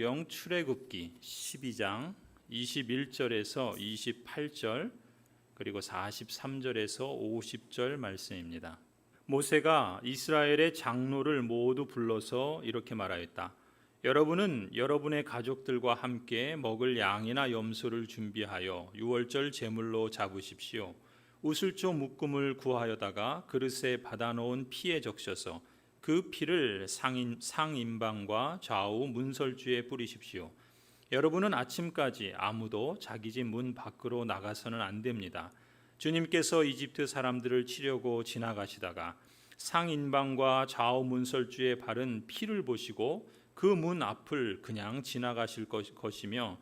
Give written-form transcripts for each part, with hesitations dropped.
영 출애굽기 12장 21절에서 28절 그리고 43절에서 50절 말씀입니다. 모세가 이스라엘의 장로를 모두 불러서 이렇게 말하였다. 여러분은 여러분의 가족들과 함께 먹을 양이나 염소를 준비하여 유월절 제물로 잡으십시오. 우슬조 묶음을 구하여다가 그릇에 받아놓은 피에 적셔서 그 피를 상인방과 좌우 문설주에 뿌리십시오. 여러분은 아침까지 아무도 자기 집 문 밖으로 나가서는 안 됩니다. 주님께서 이집트 사람들을 치려고 지나가시다가 상인방과 좌우 문설주에 바른 피를 보시고 그 문 앞을 그냥 지나가실 것이며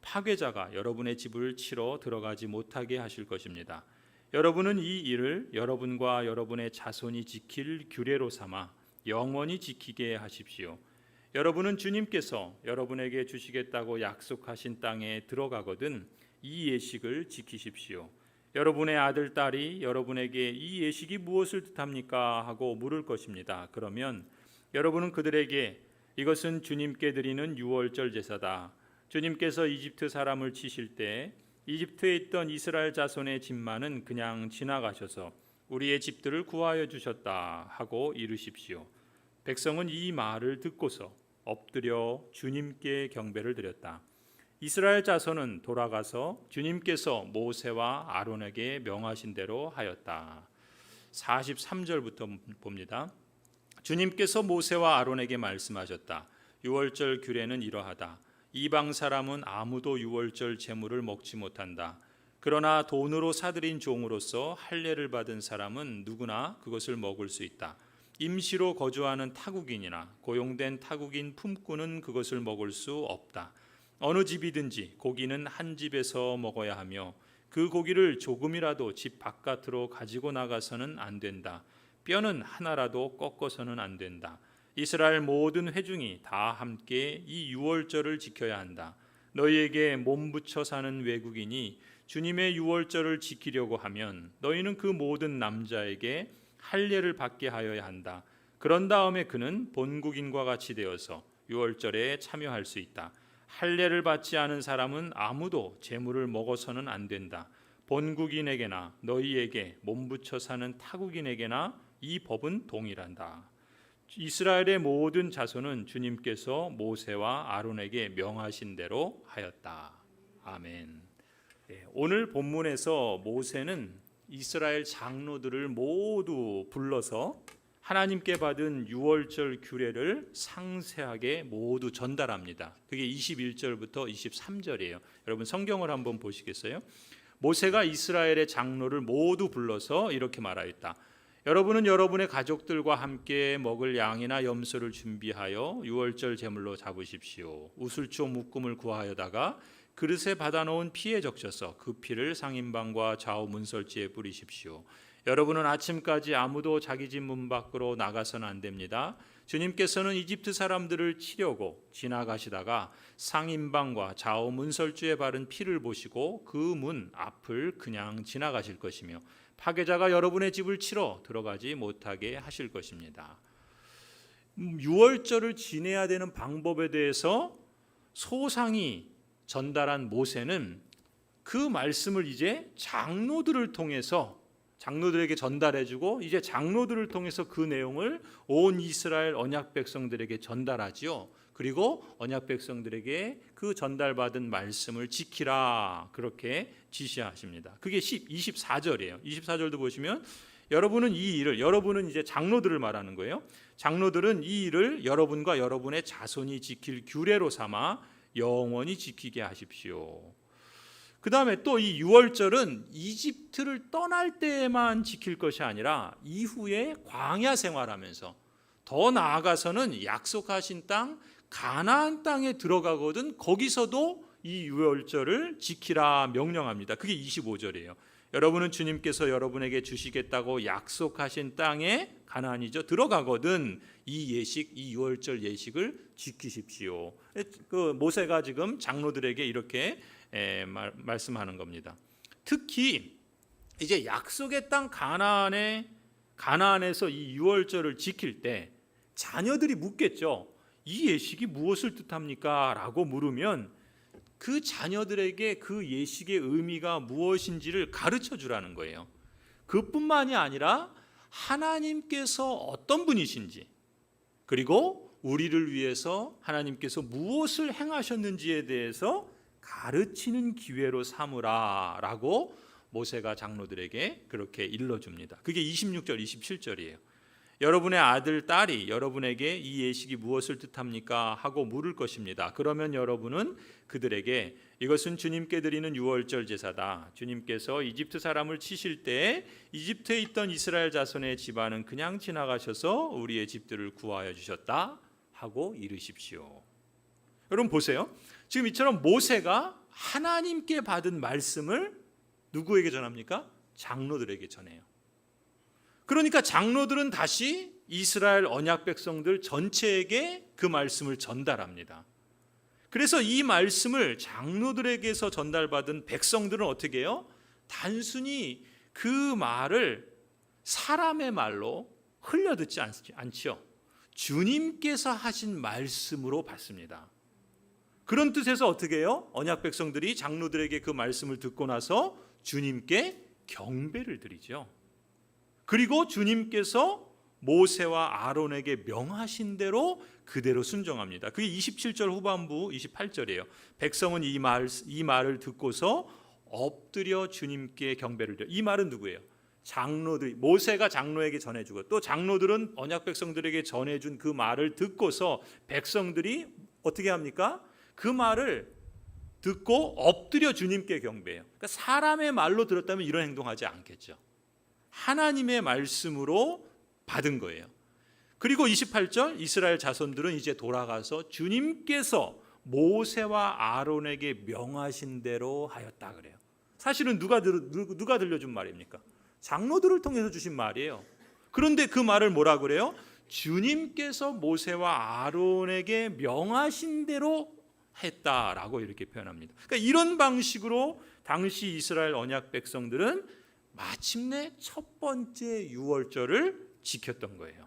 파괴자가 여러분의 집을 치러 들어가지 못하게 하실 것입니다. 여러분은 이 일을 여러분과 여러분의 자손이 지킬 규례로 삼아 영원히 지키게 하십시오. 여러분은 주님께서 여러분에게 주시겠다고 약속하신 땅에 들어가거든 이 예식을 지키십시오. 여러분의 아들, 딸이 여러분에게 이 예식이 무엇을 뜻합니까? 하고 물을 것입니다. 그러면 여러분은 그들에게 이것은 주님께 드리는 유월절 제사다. 주님께서 이집트 사람을 치실 때 이집트에 있던 이스라엘 자손의 집만은 그냥 지나가셔서 우리의 집들을 구하여 주셨다 하고 이르십시오. 백성은 이 말을 듣고서 엎드려 주님께 경배를 드렸다. 이스라엘 자손은 돌아가서 주님께서 모세와 아론에게 명하신 대로 하였다. 43절부터 봅니다. 주님께서 모세와 아론에게 말씀하셨다. 유월절 규례는 이러하다. 이방 사람은 아무도 유월절 제물을 먹지 못한다. 그러나 돈으로 사들인 종으로서 할례를 받은 사람은 누구나 그것을 먹을 수 있다. 임시로 거주하는 타국인이나 고용된 타국인 품꾼은 그것을 먹을 수 없다. 어느 집이든지 고기는 한 집에서 먹어야 하며 그 고기를 조금이라도 집 바깥으로 가지고 나가서는 안 된다. 뼈는 하나라도 꺾어서는 안 된다. 이스라엘 모든 회중이 다 함께 이 유월절을 지켜야 한다. 너희에게 몸붙여 사는 외국인이 주님의 유월절을 지키려고 하면 너희는 그 모든 남자에게 할례를 받게 하여야 한다. 그런 다음에 그는 본국인과 같이 되어서 유월절에 참여할 수 있다. 할례를 받지 않은 사람은 아무도 제물을 먹어서는 안 된다. 본국인에게나 너희에게 몸붙여 사는 타국인에게나 이 법은 동일한다. 이스라엘의 모든 자손은 주님께서 모세와 아론에게 명하신 대로 하였다. 아멘. 오늘 본문에서 모세는 이스라엘 장로들을 모두 불러서 하나님께 받은 유월절 규례를 상세하게 모두 전달합니다. 그게 21절부터 23절이에요. 여러분 성경을 한번 보시겠어요? 모세가 이스라엘의 장로를 모두 불러서 이렇게 말하였다. 여러분은 여러분의 가족들과 함께 먹을 양이나 염소를 준비하여 유월절 제물로 잡으십시오. 우슬초 묶음을 구하여다가 그릇에 받아놓은 피에 적셔서 그 피를 상인방과 좌우 문설지에 뿌리십시오. 여러분은 아침까지 아무도 자기 집 문 밖으로 나가서는 안 됩니다. 주님께서는 이집트 사람들을 치려고 지나가시다가 상인방과 좌우 문설주에 바른 피를 보시고 그 문 앞을 그냥 지나가실 것이며 파괴자가 여러분의 집을 치러 들어가지 못하게 하실 것입니다. 유월절을 지내야 되는 방법에 대해서 소상히 전달한 모세는 그 말씀을 이제 장로들을 통해서 장로들에게 전달해주고 이제 장로들을 통해서 그 내용을 온 이스라엘 언약 백성들에게 전달하지요. 그리고 언약 백성들에게 그 전달받은 말씀을 지키라 그렇게 지시하십니다. 그게 24절이에요. 24절도 보시면 여러분은 이 일을 여러분은 이제 장로들을 말하는 거예요. 장로들은 이 일을 여러분과 여러분의 자손이 지킬 규례로 삼아 영원히 지키게 하십시오. 그 다음에 또 이 유월절은 이집트를 떠날 때만 지킬 것이 아니라 이후에 광야 생활하면서 더 나아가서는 약속하신 땅 가나안 땅에 들어가거든 거기서도 이 유월절을 지키라 명령합니다. 그게 25절이에요. 여러분은 주님께서 여러분에게 주시겠다고 약속하신 땅에 가나안이죠. 들어가거든 이 예식, 이 유월절 예식을 지키십시오. 그 모세가 지금 장로들에게 이렇게 말씀하는 겁니다. 특히 이제 약속의 땅 가나안에서 이 유월절을 지킬 때 자녀들이 묻겠죠. 이 예식이 무엇을 뜻합니까? 라고 물으면 그 자녀들에게 그 예식의 의미가 무엇인지를 가르쳐 주라는 거예요. 그뿐만이 아니라 하나님께서 어떤 분이신지, 그리고 우리를 위해서 하나님께서 무엇을 행하셨는지에 대해서 가르치는 기회로 삼으라 라고 모세가 장로들에게 그렇게 일러줍니다. 그게 26절 27절이에요. 여러분의 아들, 딸이 여러분에게 이 예식이 무엇을 뜻합니까? 하고 물을 것입니다. 그러면 여러분은 그들에게 이것은 주님께 드리는 유월절 제사다. 주님께서 이집트 사람을 치실 때 이집트에 있던 이스라엘 자손의 집안은 그냥 지나가셔서 우리의 집들을 구하여 주셨다 하고 이르십시오. 여러분 보세요. 지금 이처럼 모세가 하나님께 받은 말씀을 누구에게 전합니까? 장로들에게 전해요. 그러니까 장로들은 다시 이스라엘 언약 백성들 전체에게 그 말씀을 전달합니다. 그래서 이 말씀을 장로들에게서 전달받은 백성들은 어떻게 해요? 단순히 그 말을 사람의 말로 흘려듣지 않죠. 주님께서 하신 말씀으로 받습니다. 그런 뜻에서 어떻게 해요? 언약 백성들이 장로들에게 그 말씀을 듣고 나서 주님께 경배를 드리죠. 그리고 주님께서 모세와 아론에게 명하신 대로 그대로 순종합니다. 그게 27절 후반부 28절이에요. 백성은 이 말을 듣고서 엎드려 주님께 경배를 드려. 이 말은 누구예요? 장로들이, 모세가 장로에게 전해주고 또 장로들은 언약 백성들에게 전해준 그 말을 듣고서 백성들이 어떻게 합니까? 그 말을 듣고 엎드려 주님께 경배해요. 그러니까 사람의 말로 들었다면 이런 행동하지 않겠죠. 하나님의 말씀으로 받은 거예요. 그리고 28절 이스라엘 자손들은 이제 돌아가서 주님께서 모세와 아론에게 명하신 대로 하였다 그래요. 사실은 누가 들려준 말입니까? 장로들을 통해서 주신 말이에요. 그런데 그 말을 뭐라 그래요? 주님께서 모세와 아론에게 명하신 대로 했다라고 이렇게 표현합니다. 그러니까 이런 방식으로 당시 이스라엘 언약 백성들은 마침내 첫 번째 유월절을 지켰던 거예요.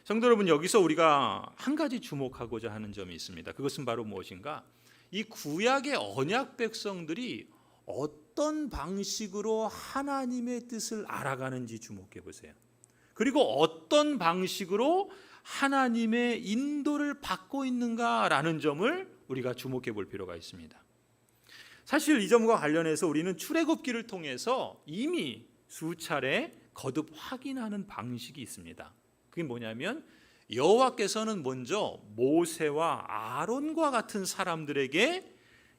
성도 여러분, 여기서 우리가 한 가지 주목하고자 하는 점이 있습니다. 그것은 바로 무엇인가? 이 구약의 언약 백성들이 어떤 방식으로 하나님의 뜻을 알아가는지 주목해 보세요. 그리고 어떤 방식으로 하나님의 인도를 받고 있는가라는 점을 우리가 주목해 볼 필요가 있습니다. 사실 이 점과 관련해서 우리는 출애굽기를 통해서 이미 수차례 거듭 확인하는 방식이 있습니다. 그게 뭐냐면 여호와께서는 먼저 모세와 아론과 같은 사람들에게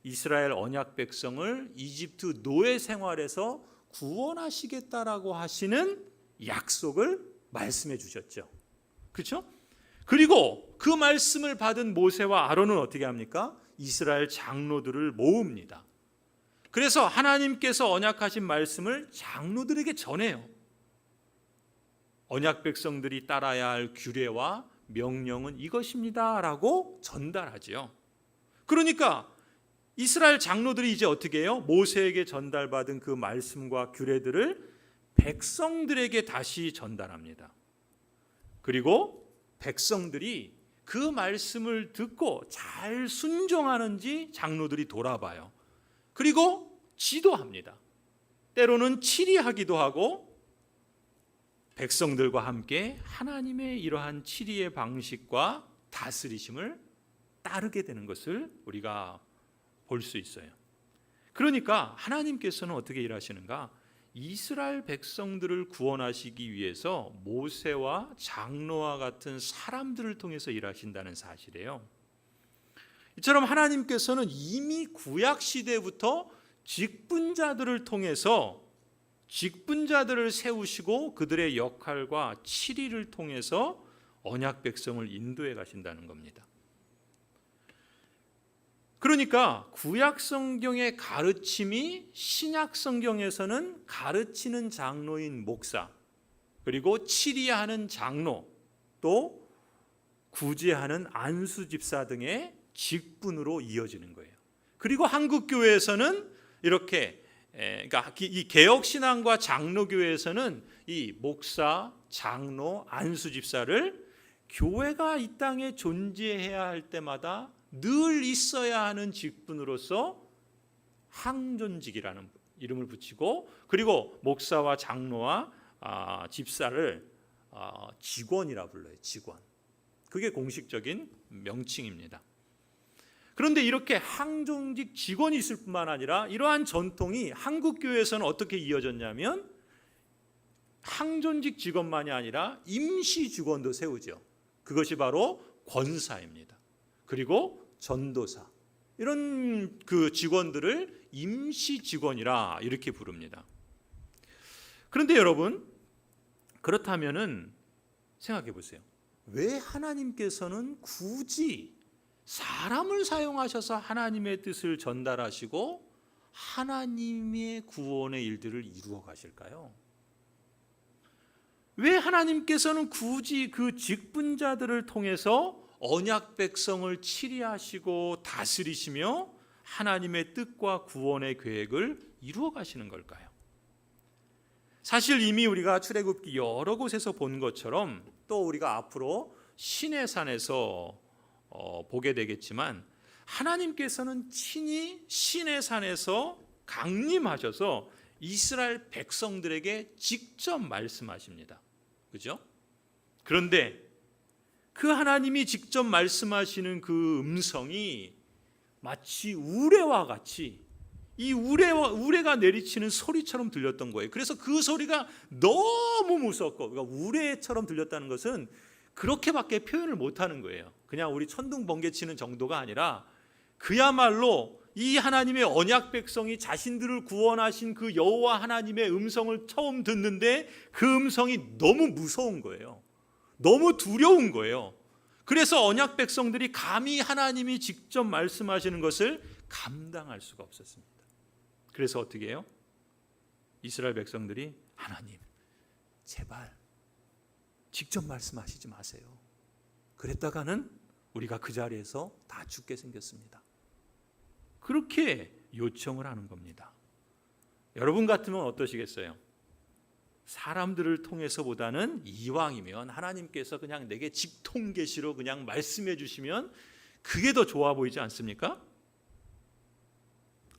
이스라엘 언약 백성을 이집트 노예 생활에서 구원하시겠다라고 하시는 약속을 말씀해 주셨죠. 그렇죠? 그리고 그 말씀을 받은 모세와 아론은 어떻게 합니까? 이스라엘 장로들을 모읍니다. 그래서 하나님께서 언약하신 말씀을 장로들에게 전해요. 언약 백성들이 따라야 할 규례와 명령은 이것입니다라고 전달하지요. 그러니까 이스라엘 장로들이 이제 어떻게 해요? 모세에게 전달받은 그 말씀과 규례들을 백성들에게 다시 전달합니다. 그리고 백성들이 그 말씀을 듣고 잘 순종하는지 장로들이 돌아봐요. 그리고 지도합니다. 때로는 치리하기도 하고 백성들과 함께 하나님의 이러한 치리의 방식과 다스리심을 따르게 되는 것을 우리가 볼 수 있어요. 그러니까 하나님께서는 어떻게 일하시는가? 이스라엘 백성들을 구원하시기 위해서 모세와 장로와 같은 사람들을 통해서 일하신다는 사실이에요. 이처럼 하나님께서는 이미 구약 시대부터 직분자들을 통해서 직분자들을 세우시고 그들의 역할과 치리를 통해서 언약 백성을 인도해 가신다는 겁니다. 그러니까 구약 성경의 가르침이 신약 성경에서는 가르치는 장로인 목사, 그리고 치리하는 장로, 또 구제하는 안수 집사 등의 직분으로 이어지는 거예요. 그리고 한국 교회에서는 이렇게 그러니까 이 개혁 신앙과 장로 교회에서는 이 목사, 장로, 안수 집사를 교회가 이 땅에 존재해야 할 때마다 늘 있어야 하는 직분으로서 항존직이라는 이름을 붙이고, 그리고 목사와 장로와 집사를 직원이라 불러요. 직원. 그게 공식적인 명칭입니다. 그런데 이렇게 항존직 직원이 있을 뿐만 아니라 이러한 전통이 한국 교회에서는 어떻게 이어졌냐면, 항존직 직원만이 아니라 임시 직원도 세우죠. 그것이 바로 권사입니다. 그리고 전도사, 이런 그 직원들을 임시 직원이라 이렇게 부릅니다. 그런데 여러분, 그렇다면은 생각해 보세요. 왜 하나님께서는 굳이 사람을 사용하셔서 하나님의 뜻을 전달하시고 하나님의 구원의 일들을 이루어 가실까요? 왜 하나님께서는 굳이 그 직분자들을 통해서 언약 백성을 치리하시고 다스리시며 하나님의 뜻과 구원의 계획을 이루어 가시는 걸까요? 사실 이미 우리가 출애굽기 여러 곳에서 본 것처럼, 또 우리가 앞으로 시내산에서 보게 되겠지만, 하나님께서는 친히 시내산에서 강림하셔서 이스라엘 백성들에게 직접 말씀하십니다. 그죠? 그런데 그 하나님이 직접 말씀하시는 그 음성이 마치 우레와 같이, 이 우레가 내리치는 소리처럼 들렸던 거예요. 그래서 그 소리가 너무 무섭고, 그러니까 우레처럼 들렸다는 것은 그렇게밖에 표현을 못하는 거예요. 그냥 우리 천둥 번개 치는 정도가 아니라 그야말로 이 하나님의 언약 백성이 자신들을 구원하신 그 여호와 하나님의 음성을 처음 듣는데 그 음성이 너무 무서운 거예요. 너무 두려운 거예요. 그래서 언약 백성들이 감히 하나님이 직접 말씀하시는 것을 감당할 수가 없었습니다. 그래서 어떻게 해요? 이스라엘 백성들이 하나님, 제발 직접 말씀하시지 마세요. 그랬다가는 우리가 그 자리에서 다 죽게 생겼습니다. 그렇게 요청을 하는 겁니다. 여러분 같으면 어떠시겠어요? 사람들을 통해서보다는 이왕이면 하나님께서 그냥 내게 직통계시로 그냥 말씀해 주시면 그게 더 좋아 보이지 않습니까?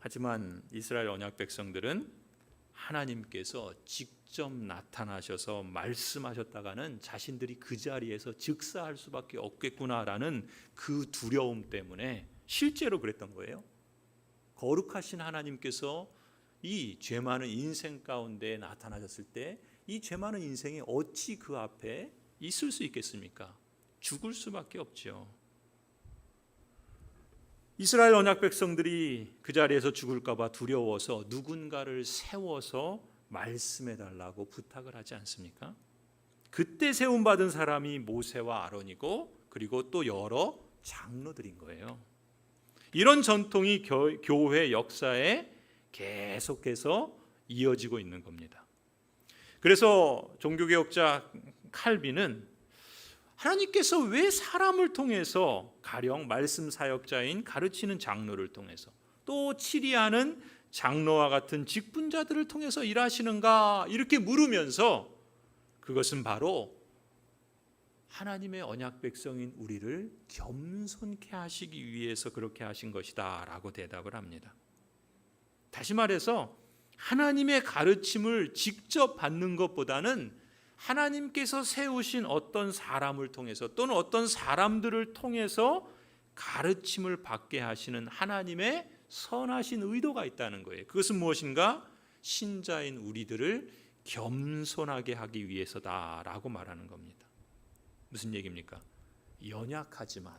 하지만 이스라엘 언약 백성들은 하나님께서 직접 나타나셔서 말씀하셨다가는 자신들이 그 자리에서 즉사할 수밖에 없겠구나라는 그 두려움 때문에 실제로 그랬던 거예요. 거룩하신 하나님께서 이 죄 많은 인생 가운데 나타나셨을 때 이 죄 많은 인생이 어찌 그 앞에 있을 수 있겠습니까? 죽을 수밖에 없죠. 이스라엘 언약 백성들이 그 자리에서 죽을까 봐 두려워서 누군가를 세워서 말씀해 달라고 부탁을 하지 않습니까? 그때 세움받은 사람이 모세와 아론이고, 그리고 또 여러 장로들인 거예요. 이런 전통이 교회 역사에 계속해서 이어지고 있는 겁니다. 그래서 종교개혁자 칼빈은 하나님께서 왜 사람을 통해서, 가령 말씀 사역자인 가르치는 장로를 통해서, 또 치리하는 장로와 같은 직분자들을 통해서 일하시는가 이렇게 물으면서, 그것은 바로 하나님의 언약 백성인 우리를 겸손케 하시기 위해서 그렇게 하신 것이다 라고 대답을 합니다. 다시 말해서 하나님의 가르침을 직접 받는 것보다는 하나님께서 세우신 어떤 사람을 통해서, 또는 어떤 사람들을 통해서 가르침을 받게 하시는 하나님의 선하신 의도가 있다는 거예요. 그것은 무엇인가? 신자인 우리들을 겸손하게 하기 위해서다라고 말하는 겁니다. 무슨 얘기입니까? 연약하지만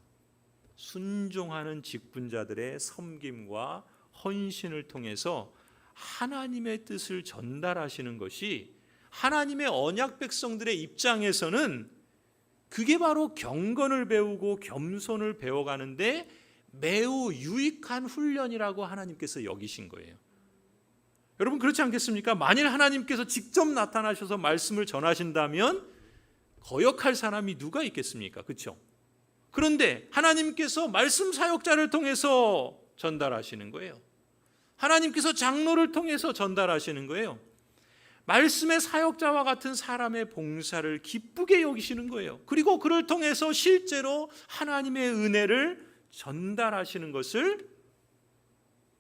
순종하는 직분자들의 섬김과 헌신을 통해서 하나님의 뜻을 전달하시는 것이 하나님의 언약 백성들의 입장에서는 그게 바로 경건을 배우고 겸손을 배워가는데 매우 유익한 훈련이라고 하나님께서 여기신 거예요. 여러분 그렇지 않겠습니까? 만일 하나님께서 직접 나타나셔서 말씀을 전하신다면 거역할 사람이 누가 있겠습니까? 그렇죠? 그런데 하나님께서 말씀 사역자를 통해서 전달하시는 거예요. 하나님께서 장로를 통해서 전달하시는 거예요. 말씀의 사역자와 같은 사람의 봉사를 기쁘게 여기시는 거예요. 그리고 그를 통해서 실제로 하나님의 은혜를 전달하시는 것을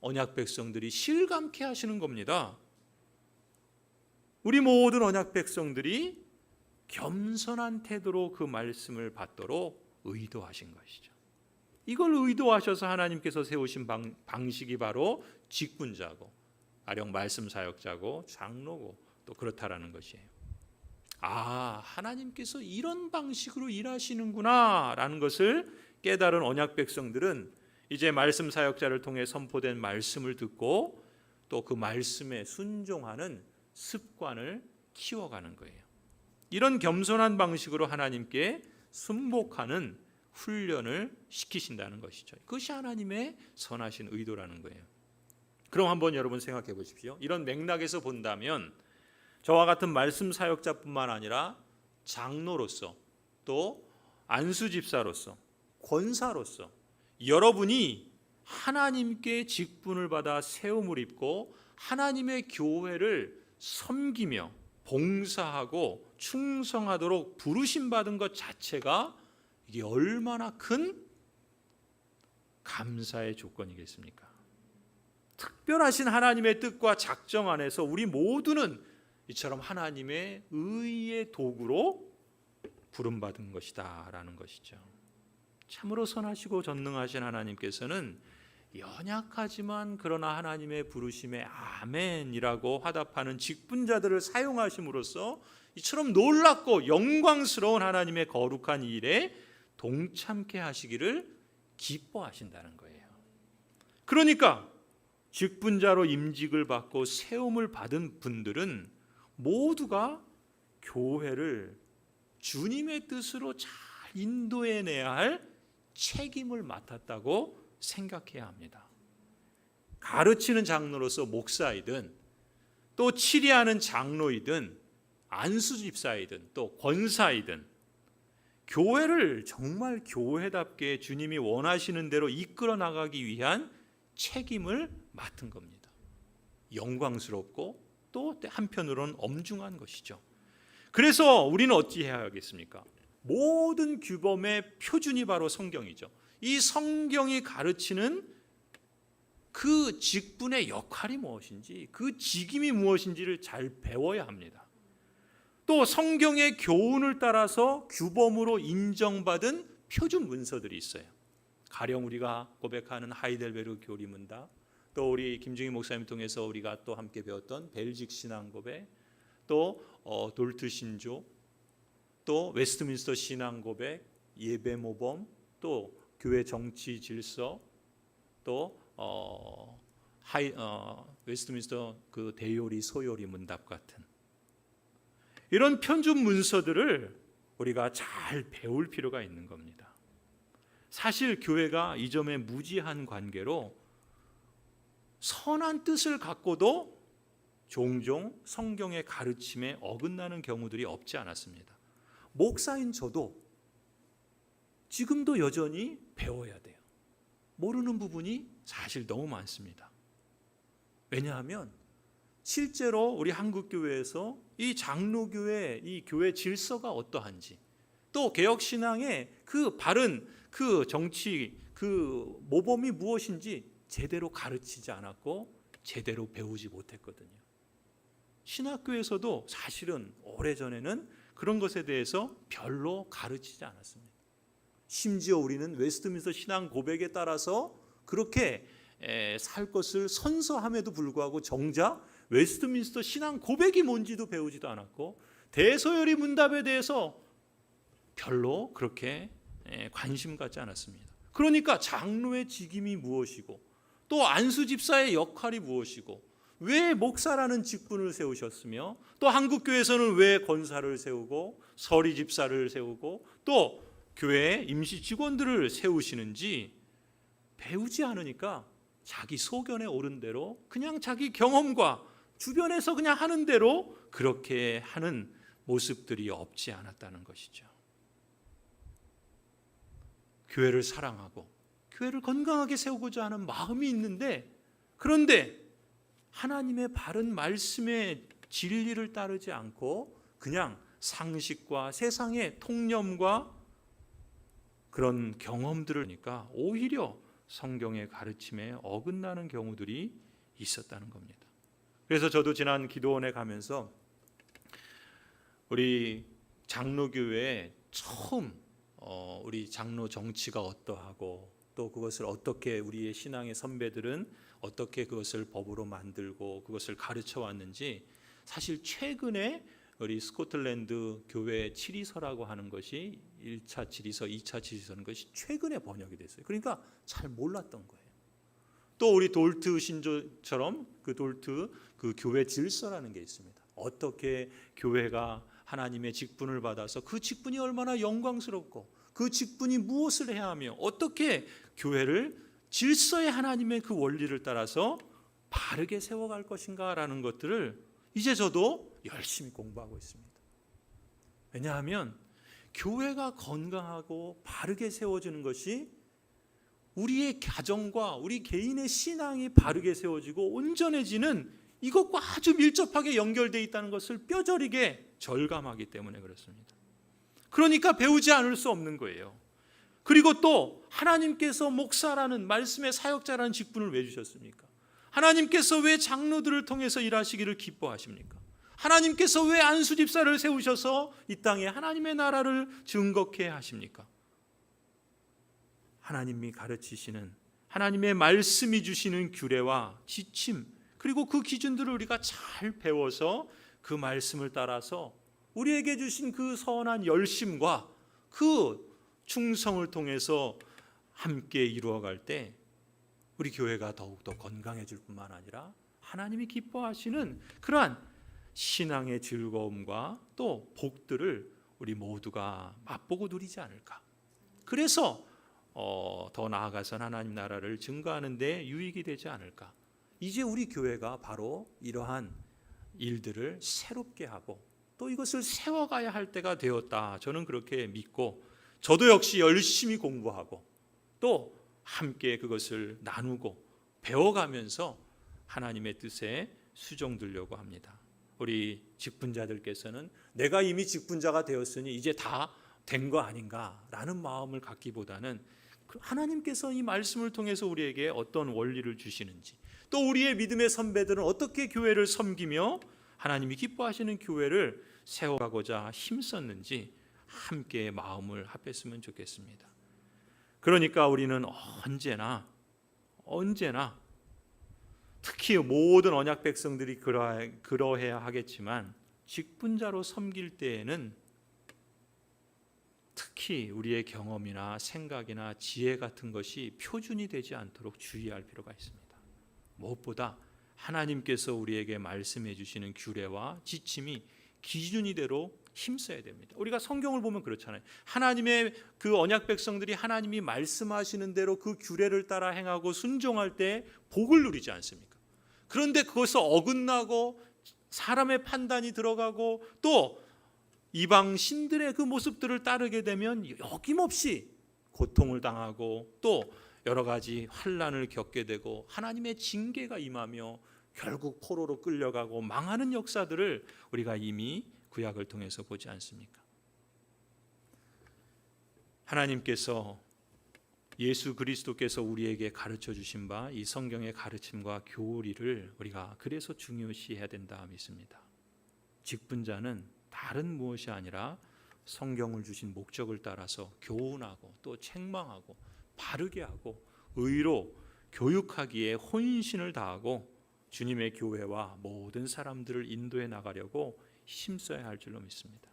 언약 백성들이 실감케 하시는 겁니다. 우리 모든 언약 백성들이 겸손한 태도로 그 말씀을 받도록 의도하신 것이죠. 이걸 의도하셔서 하나님께서 세우신 방식이 바로 직분자고, 가령 말씀 사역자고, 장로고 또 그렇다라는 것이에요. 아, 하나님께서 이런 방식으로 일하시는구나 라는 것을 깨달은 언약 백성들은 이제 말씀 사역자를 통해 선포된 말씀을 듣고 또 그 말씀에 순종하는 습관을 키워가는 거예요. 이런 겸손한 방식으로 하나님께 순복하는 훈련을 시키신다는 것이죠. 그것이 하나님의 선하신 의도라는 거예요. 그럼 한번 여러분 생각해 보십시오. 이런 맥락에서 본다면 저와 같은 말씀 사역자뿐만 아니라 장로로서, 또 안수 집사로서, 권사로서 여러분이 하나님께 직분을 받아 세움을 입고 하나님의 교회를 섬기며 봉사하고 충성하도록 부르심 받은 것 자체가 이게 얼마나 큰 감사의 조건이겠습니까? 특별하신 하나님의 뜻과 작정 안에서 우리 모두는 이처럼 하나님의 의의 도구로 부름받은 것이다 라는 것이죠. 참으로 선하시고 전능하신 하나님께서는 연약하지만 그러나 하나님의 부르심에 아멘이라고 화답하는 직분자들을 사용하심으로써 이처럼 놀랍고 영광스러운 하나님의 거룩한 일에 동참케 하시기를 기뻐하신다는 거예요. 그러니까 직분자로 임직을 받고 세움을 받은 분들은 모두가 교회를 주님의 뜻으로 잘 인도해내야 할 책임을 맡았다고 생각해야 합니다. 가르치는 장로로서 목사이든 또 치리하는 장로이든 안수집사이든 또 권사이든 교회를 정말 교회답게 주님이 원하시는 대로 이끌어 나가기 위한 책임을 맡은 겁니다. 영광스럽고 또 한편으로는 엄중한 것이죠. 그래서 우리는 어찌해야 하겠습니까? 모든 규범의 표준이 바로 성경이죠. 이 성경이 가르치는 그 직분의 역할이 무엇인지, 그 직임이 무엇인지를 잘 배워야 합니다. 또 성경의 교훈을 따라서 규범으로 인정받은 표준 문서들이 있어요. 가령 우리가 고백하는 하이델베르 교리문답, 또 우리 김중희 목사님 통해서 우리가 또 함께 배웠던 벨직 신앙 고백, 또 돌트 신조, 또 웨스트민스터 신앙 고백, 예배 모범, 또 교회 정치 질서, 또 웨스트민스터 그 대요리 소요리 문답 같은 이런 편준 문서들을 우리가 잘 배울 필요가 있는 겁니다. 사실 교회가 이 점에 무지한 관계로 선한 뜻을 갖고도 종종 성경의 가르침에 어긋나는 경우들이 없지 않았습니다. 목사인 저도 지금도 여전히 배워야 돼요. 모르는 부분이 사실 너무 많습니다. 왜냐하면 실제로 우리 한국교회에서 이 장로교회, 이 교회 질서가 어떠한지, 또 개혁신앙의 그 바른 그 정치, 그 모범이 무엇인지 제대로 가르치지 않았고 제대로 배우지 못했거든요. 신학교에서도 사실은 오래전에는 그런 것에 대해서 별로 가르치지 않았습니다. 심지어 우리는 웨스트민스터 신앙 고백에 따라서 그렇게 살 것을 선서함에도 불구하고 정작 웨스트민스터 신앙 고백이 뭔지도 배우지도 않았고 대소요리 문답에 대해서 별로 그렇게 관심 갖지 않았습니다. 그러니까 장로의 직임이 무엇이고 또 안수집사의 역할이 무엇이고 왜 목사라는 직분을 세우셨으며 또 한국교회에서는 왜 권사를 세우고 서리집사를 세우고 또 교회 임시 직원들을 세우시는지 배우지 않으니까 자기 소견에 오른 대로 그냥 자기 경험과 주변에서 그냥 하는 대로 그렇게 하는 모습들이 없지 않았다는 것이죠. 교회를 사랑하고 교회를 건강하게 세우고자 하는 마음이 있는데, 그런데 하나님의 바른 말씀에 진리를 따르지 않고 그냥 상식과 세상의 통념과 그런 경험들을 하니까 오히려 성경의 가르침에 어긋나는 경우들이 있었다는 겁니다. 그래서 저도 지난 기도원에 가면서 우리 장로교회에 처음 우리 장로 정치가 어떠하고 또 그것을 어떻게 우리의 신앙의 선배들은 어떻게 그것을 법으로 만들고 그것을 가르쳐 왔는지 사실 최근에 우리 스코틀랜드 교회 치리서라고 하는 것이 1차 치리서, 2차 치리서는 것이 최근에 번역이 됐어요. 그러니까 잘 몰랐던 거예요. 또 우리 돌트 신조처럼 그 돌트 그 교회 질서라는 게 있습니다. 어떻게 교회가 하나님의 직분을 받아서 그 직분이 얼마나 영광스럽고 그 직분이 무엇을 해야 하며 어떻게 교회를 질서의 하나님의 그 원리를 따라서 바르게 세워갈 것인가라는 것들을 이제 저도 열심히 공부하고 있습니다. 왜냐하면 교회가 건강하고 바르게 세워지는 것이 우리의 가정과 우리 개인의 신앙이 바르게 세워지고 온전해지는 이것과 아주 밀접하게 연결되어 있다는 것을 뼈저리게 절감하기 때문에 그렇습니다. 그러니까 배우지 않을 수 없는 거예요. 그리고 또 하나님께서 목사라는 말씀의 사역자라는 직분을 왜 주셨습니까? 하나님께서 왜 장로들을 통해서 일하시기를 기뻐하십니까? 하나님께서 왜 안수집사를 세우셔서 이 땅에 하나님의 나라를 증거케 하십니까? 하나님이 가르치시는 하나님의 말씀이 주시는 규례와 지침 그리고 그 기준들을 우리가 잘 배워서 그 말씀을 따라서 우리에게 주신 그 선한 열심과 그 충성을 통해서 함께 이루어갈 때 우리 교회가 더욱더 건강해질 뿐만 아니라 하나님이 기뻐하시는 그러한 신앙의 즐거움과 또 복들을 우리 모두가 맛보고 누리지 않을까. 그래서 더 나아가선 하나님 나라를 증거하는 데 유익이 되지 않을까. 이제 우리 교회가 바로 이러한 일들을 새롭게 하고 또 이것을 세워가야 할 때가 되었다. 저는 그렇게 믿고 저도 역시 열심히 공부하고 또 함께 그것을 나누고 배워가면서 하나님의 뜻에 수종들려고 합니다. 우리 직분자들께서는 내가 이미 직분자가 되었으니 이제 다 된 거 아닌가라는 마음을 갖기보다는 하나님께서 이 말씀을 통해서 우리에게 어떤 원리를 주시는지 또 우리의 믿음의 선배들은 어떻게 교회를 섬기며 하나님이 기뻐하시는 교회를 세워가고자 힘썼는지 함께 마음을 합했으면 좋겠습니다. 그러니까 우리는 언제나 특히 모든 언약 백성들이 그러해야 하겠지만 직분자로 섬길 때에는 특히 우리의 경험이나 생각이나 지혜 같은 것이 표준이 되지 않도록 주의할 필요가 있습니다. 무엇보다 하나님께서 우리에게 말씀해 주시는 규례와 지침이 기준이대로 힘써야 됩니다. 우리가 성경을 보면 그렇잖아요. 하나님의 그 언약 백성들이 하나님이 말씀하시는 대로 그 규례를 따라 행하고 순종할 때 복을 누리지 않습니까? 그런데 그것을 어긋나고 사람의 판단이 들어가고 또 이방 신들의 그 모습들을 따르게 되면 여김없이 고통을 당하고 또 여러 가지 환난을 겪게 되고 하나님의 징계가 임하며 결국 포로로 끌려가고 망하는 역사들을 우리가 이미 구약을 통해서 보지 않습니까? 하나님께서 예수 그리스도께서 우리에게 가르쳐 주신 바 이 성경의 가르침과 교리를 우리가 그래서 중요시해야 된다 믿습니다. 직분자는 다른 무엇이 아니라 성경을 주신 목적을 따라서 교훈하고 또 책망하고 바르게 하고 의로 교육하기에 혼신을 다하고 주님의 교회와 모든 사람들을 인도해 나가려고 힘써야 할 줄로 믿습니다.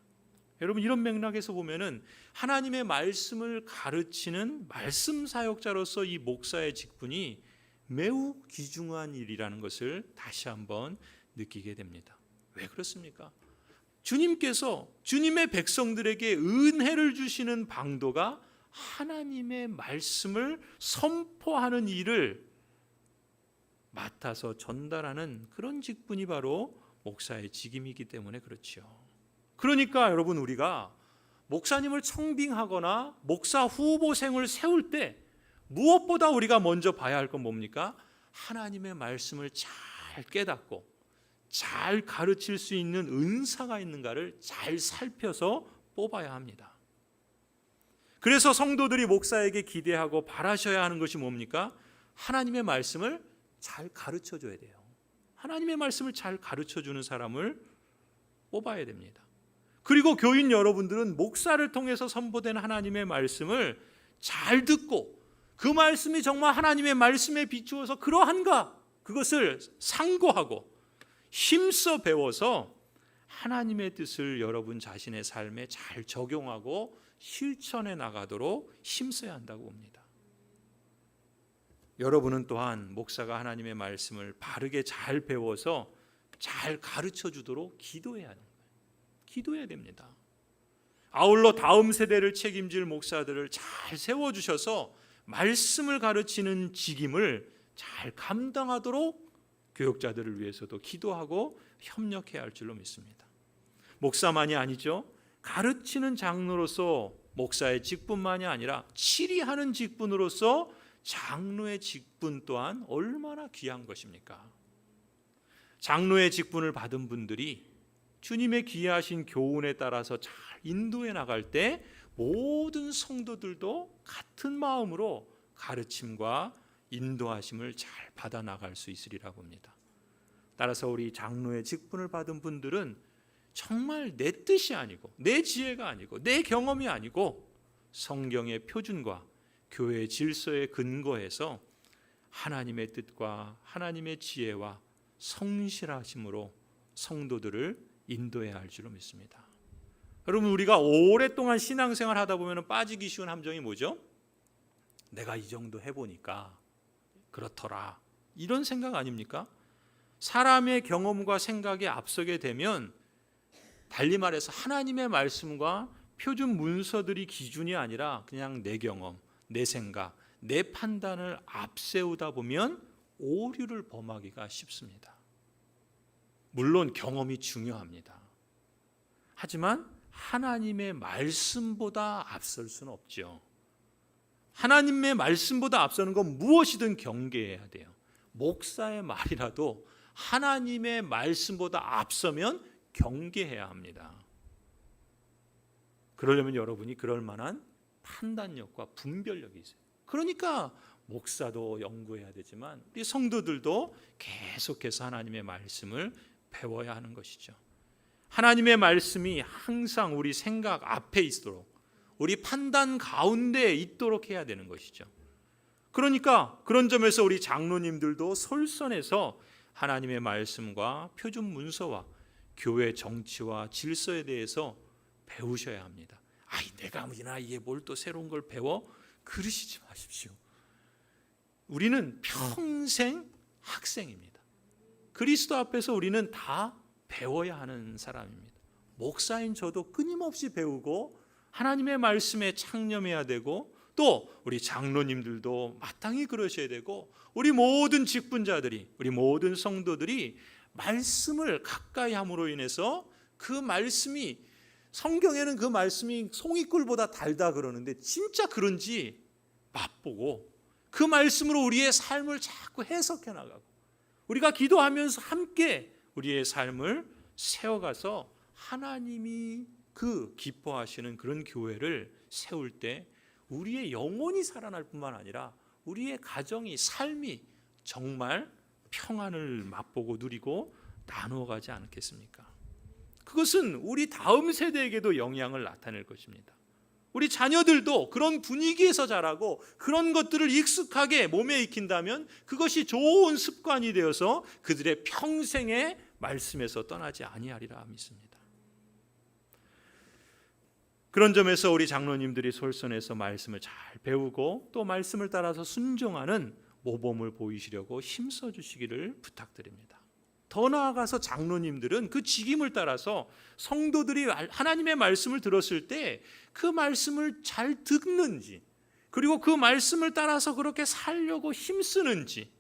여러분 이런 맥락에서 보면은 하나님의 말씀을 가르치는 말씀 사역자로서 이 목사의 직분이 매우 귀중한 일이라는 것을 다시 한번 느끼게 됩니다. 왜 그렇습니까? 주님께서 주님의 백성들에게 은혜를 주시는 방도가 하나님의 말씀을 선포하는 일을 맡아서 전달하는 그런 직분이 바로 목사의 직임이기 때문에 그렇죠. 그러니까 여러분 우리가 목사님을 청빙하거나 목사 후보생을 세울 때 무엇보다 우리가 먼저 봐야 할 건 뭡니까? 하나님의 말씀을 잘 깨닫고 잘 가르칠 수 있는 은사가 있는가를 잘 살펴서 뽑아야 합니다. 그래서 성도들이 목사에게 기대하고 바라셔야 하는 것이 뭡니까? 하나님의 말씀을 잘 가르쳐 줘야 돼요. 하나님의 말씀을 잘 가르쳐 주는 사람을 뽑아야 됩니다. 그리고 교인 여러분들은 목사를 통해서 선포된 하나님의 말씀을 잘 듣고 그 말씀이 정말 하나님의 말씀에 비추어서 그러한가? 그것을 상고하고 힘써 배워서 하나님의 뜻을 여러분 자신의 삶에 잘 적용하고 실천해 나가도록 힘써야 한다고 봅니다. 여러분은 또한 목사가 하나님의 말씀을 바르게 잘 배워서 잘 가르쳐 주도록 기도해야 하는 거예요. 기도해야 됩니다. 아울러 다음 세대를 책임질 목사들을 잘 세워주셔서 말씀을 가르치는 직임을 잘 감당하도록 교역자들을 위해서도 기도하고 협력해야 할 줄로 믿습니다. 목사만이 아니죠. 가르치는 장로로서 목사의 직분만이 아니라 치리하는 직분으로서 장로의 직분 또한 얼마나 귀한 것입니까? 장로의 직분을 받은 분들이 주님의 귀하신 교훈에 따라서 잘 인도해 나갈 때 모든 성도들도 같은 마음으로 가르침과 인도하심을 잘 받아 나갈 수 있으리라 봅니다. 따라서 우리 장로의 직분을 받은 분들은 정말 내 뜻이 아니고 내 지혜가 아니고 내 경험이 아니고 성경의 표준과 교회의 질서에 근거해서 하나님의 뜻과 하나님의 지혜와 성실하심으로 성도들을 인도해야 할 줄로 믿습니다. 여러분, 우리가 오랫동안 신앙생활 하다 보면 빠지기 쉬운 함정이 뭐죠? 내가 이 정도 해보니까 그렇더라, 이런 생각 아닙니까? 사람의 경험과 생각에 앞서게 되면 달리 말해서 하나님의 말씀과 표준 문서들이 기준이 아니라 그냥 내 경험, 내 생각, 내 판단을 앞세우다 보면 오류를 범하기가 쉽습니다. 물론 경험이 중요합니다. 하지만 하나님의 말씀보다 앞설 수는 없죠. 하나님의 말씀보다 앞서는 건 무엇이든 경계해야 돼요. 목사의 말이라도 하나님의 말씀보다 앞서면 경계해야 합니다. 그러려면 여러분이 그럴 만한 판단력과 분별력이 있어요. 그러니까 목사도 연구해야 되지만 우리 성도들도 계속해서 하나님의 말씀을 배워야 하는 것이죠. 하나님의 말씀이 항상 우리 생각 앞에 있도록, 우리 판단 가운데 있도록 해야 되는 것이죠. 그러니까 그런 점에서 우리 장로님들도 솔선해서 하나님의 말씀과 표준 문서와 교회 정치와 질서에 대해서 배우셔야 합니다. 내가 이 나이에 뭘 또 새로운 걸 배워? 그러시지 마십시오. 우리는 평생 학생입니다. 그리스도 앞에서 우리는 다 배워야 하는 사람입니다. 목사인 저도 끊임없이 배우고 하나님의 말씀에 창념해야 되고, 또 우리 장로님들도 마땅히 그러셔야 되고, 우리 모든 직분자들이, 우리 모든 성도들이 말씀을 가까이 함으로 인해서 그 말씀이, 성경에는 그 말씀이 송이꿀보다 달다 그러는데 진짜 그런지 맛보고 그 말씀으로 우리의 삶을 자꾸 해석해 나가고, 우리가 기도하면서 함께 우리의 삶을 세워가서 하나님이 그 기뻐하시는 그런 교회를 세울 때 우리의 영혼이 살아날 뿐만 아니라 우리의 가정이, 삶이 정말 평안을 맛보고 누리고 나누어가지 않겠습니까? 그것은 우리 다음 세대에게도 영향을 나타낼 것입니다. 우리 자녀들도 그런 분위기에서 자라고 그런 것들을 익숙하게 몸에 익힌다면 그것이 좋은 습관이 되어서 그들의 평생의 말씀에서 떠나지 아니하리라 믿습니다. 그런 점에서 우리 장로님들이 솔선해서 말씀을 잘 배우고 또 말씀을 따라서 순종하는 모범을 보이시려고 힘써 주시기를 부탁드립니다. 더 나아가서 장로님들은 그 직임을 따라서 성도들이 하나님의 말씀을 들었을 때 그 말씀을 잘 듣는지, 그리고 그 말씀을 따라서 그렇게 살려고 힘쓰는지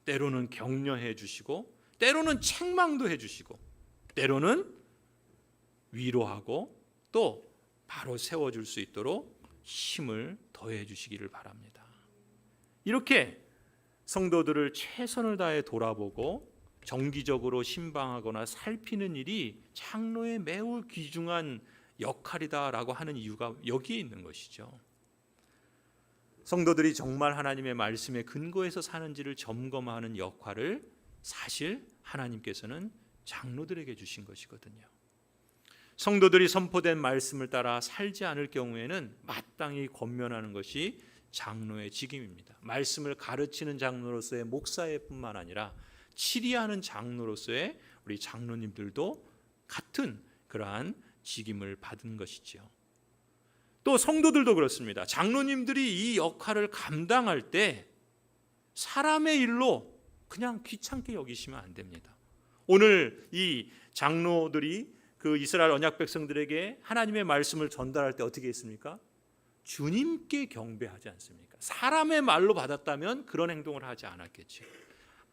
때로는 격려해 주시고, 때로는 책망도 해 주시고, 때로는 위로하고 또 바로 세워줄 수 있도록 힘을 더해 주시기를 바랍니다. 이렇게 성도들을 최선을 다해 돌아보고 정기적으로 신방하거나 살피는 일이 장로의 매우 귀중한 역할이다라고 하는 이유가 여기에 있는 것이죠. 성도들이 정말 하나님의 말씀에 근거해서 사는지를 점검하는 역할을 사실 하나님께서는 장로들에게 주신 것이거든요. 성도들이 선포된 말씀을 따라 살지 않을 경우에는 마땅히 권면하는 것이 장로의 직임입니다. 말씀을 가르치는 장로로서의 목사의 뿐만 아니라 치리하는 장로로서의 우리 장로님들도 같은 그러한 직임을 받은 것이지요. 또 성도들도 그렇습니다. 장로님들이 이 역할을 감당할 때 사람의 일로 그냥 귀찮게 여기시면 안 됩니다. 오늘 이 장로들이 그 이스라엘 언약 백성들에게 하나님의 말씀을 전달할 때 어떻게 했습니까? 주님께 경배하지 않습니까? 사람의 말로 받았다면 그런 행동을 하지 않았겠죠.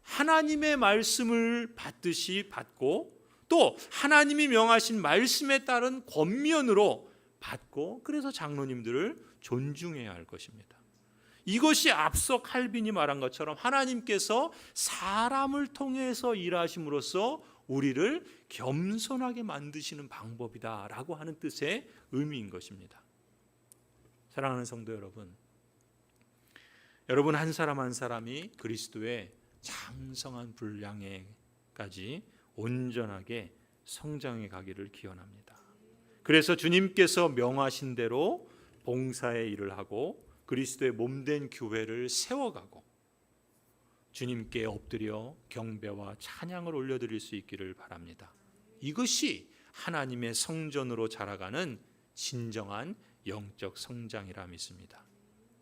하나님의 말씀을 받듯이 받고 또 하나님이 명하신 말씀에 따른 권면으로 받고 그래서 장로님들을 존중해야 할 것입니다. 이것이 앞서 칼빈이 말한 것처럼 하나님께서 사람을 통해서 일하심으로써 우리를 겸손하게 만드시는 방법이다라고 하는 뜻의 의미인 것입니다. 사랑하는 성도 여러분, 여러분 한 사람 한 사람이 그리스도의 장성한 분량에까지 온전하게 성장해 가기를 기원합니다. 그래서 주님께서 명하신 대로 봉사의 일을 하고 그리스도의 몸된 교회를 세워가고 주님께 엎드려 경배와 찬양을 올려드릴 수 있기를 바랍니다. 이것이 하나님의 성전으로 자라가는 진정한 영적 성장이라 믿습니다.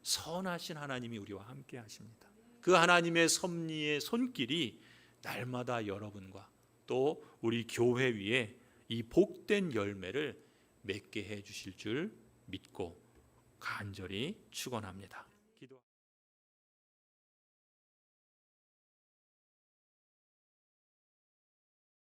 선하신 하나님이 우리와 함께 하십니다. 그 하나님의 섭리의 손길이 날마다 여러분과 또 우리 교회 위에 이 복된 열매를 맺게 해 주실 줄 믿고 간절히 축원합니다.